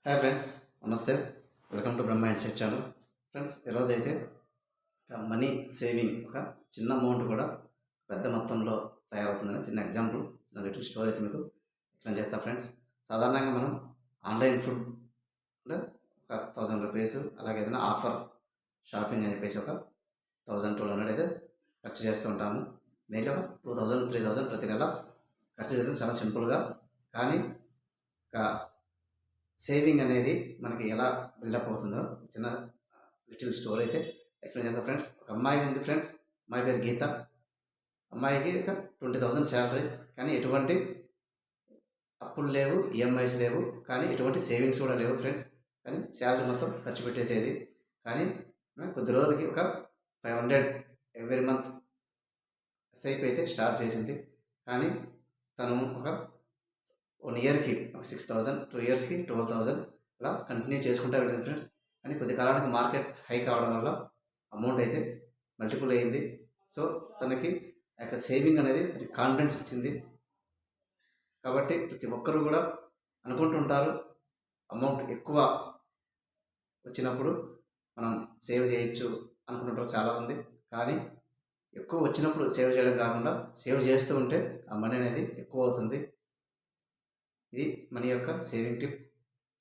Hi friends, నమస్తే. Welcome to Brahma and set channel. Friends, ఈరోజు అయితే మనీ సేవింగ్ ఒక చిన్న అమౌంట్ కూడా పెద్ద మొత్తంలో తయారవుతుందని చిన్న ఎగ్జాంపుల్, చిన్న లిటిల్ స్టోరీ అయితే మీకు ఎక్స్ప్లెయిన్ చేస్తా. ఫ్రెండ్స్, సాధారణంగా మనం ఆన్లైన్ ఫుడ్ అంటే ఒక 1000 రూపీస్, అలాగే ఏదైనా ఆఫర్ షాపింగ్ అని చెప్పేసి ఒక 1200 అయితే ఖర్చు చేస్తూ ఉంటాము. దీంట్లో 2000 3000 ప్రతి నెల ఖర్చు చేస్తే చాలా సింపుల్గా. కానీ ఒక సేవింగ్ అనేది మనకి ఎలా బిల్డప్ అవుతుందో చిన్న లిటిల్ స్టోరీ అయితే ఎక్స్ప్లెయిన్ చేస్తాను. ఫ్రెండ్స్, ఒక అమ్మాయి ఉంది. ఫ్రెండ్స్, అమ్మాయి పేరు గీత. అమ్మాయికి ఒక 20,000 శాలరీ, కానీ ఎటువంటి అప్పులు లేవు, ఈఎంఐస్ లేవు, కానీ ఎటువంటి సేవింగ్స్ కూడా లేవు. ఫ్రెండ్స్, కానీ శాలరీ మొత్తం ఖర్చు పెట్టేసేది. కానీ కొద్ది రోజులకి ఒక 500 ఎవ్రీ మంత్ ఎస్ఐపి అయితే స్టార్ట్ చేసింది. కానీ తను ఒక 1 ఇయర్కి ఒక 6,000, 2 ఇయర్స్కి 12,000 అలా కంటిన్యూ చేసుకుంటూ వెళ్ళింది. ఫ్రెండ్స్, కానీ కొద్ది కాలానికి మార్కెట్ హై కావడం వల్ల అమౌంట్ అయితే మల్టిపుల్ అయ్యింది. సో తనకి ఆ యొక్క సేవింగ్ అనేది తనకి కాన్ఫిడెన్స్ ఇచ్చింది. కాబట్టి ప్రతి ఒక్కరు కూడా అనుకుంటుంటారు, అమౌంట్ ఎక్కువ వచ్చినప్పుడు మనం సేవ్ చేయొచ్చు అనుకుంటుంటారు చాలామంది. కానీ ఎక్కువ వచ్చినప్పుడు సేవ్ చేయడం కాకుండా సేవ్ చేస్తూ ఉంటే ఆ మనీ అనేది ఎక్కువ అవుతుంది. ఇది మనీ యొక్క సేవింగ్ టిప్.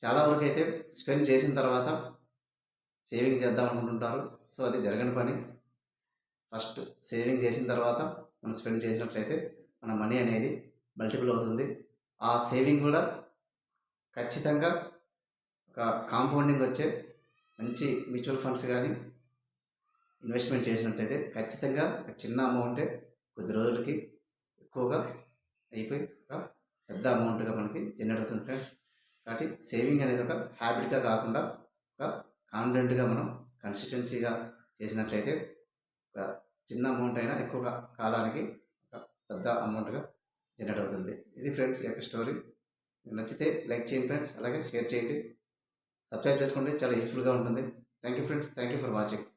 చాలా వరకు అయితే స్పెండ్ చేసిన తర్వాత సేవింగ్ చేద్దాం అనుకుంటుంటారు. సో అది జరగని పని. ఫస్ట్ సేవింగ్ చేసిన తర్వాత మనం స్పెండ్ చేసినట్లయితే మన మనీ అనేది మల్టిపుల్ అవుతుంది. ఆ సేవింగ్ కూడా ఖచ్చితంగా ఒక కాంపౌండింగ్ వచ్చే మంచి మ్యూచువల్ ఫండ్స్ కానీ ఇన్వెస్ట్మెంట్ చేసినట్లయితే ఖచ్చితంగా ఒక చిన్న అమౌంటే కొద్ది రోజులకి ఎక్కువగా అయిపోయి ఒక పెద్ద అమౌంట్గా మనకి జనరేట్ అవుతుంది. ఫ్రెండ్స్, కాబట్టి సేవింగ్ అనేది ఒక హ్యాబిట్గా కాకుండా ఒక కాన్ఫిడెంట్గా మనం కన్సిస్టెన్సీగా చేసినట్లయితే ఒక చిన్న అమౌంట్ అయినా ఎక్కువ కాలానికి ఒక పెద్ద అమౌంట్గా జనరేట్ అవుతుంది. ఇది ఫ్రెండ్స్ ఈ యొక్క స్టోరీ. నచ్చితే లైక్ చేయండి ఫ్రెండ్స్, అలాగే షేర్ చేయండి, సబ్స్క్రైబ్ చేసుకోండి, చాలా యూస్ఫుల్గా ఉంటుంది. Thank you friends, thank you for watching.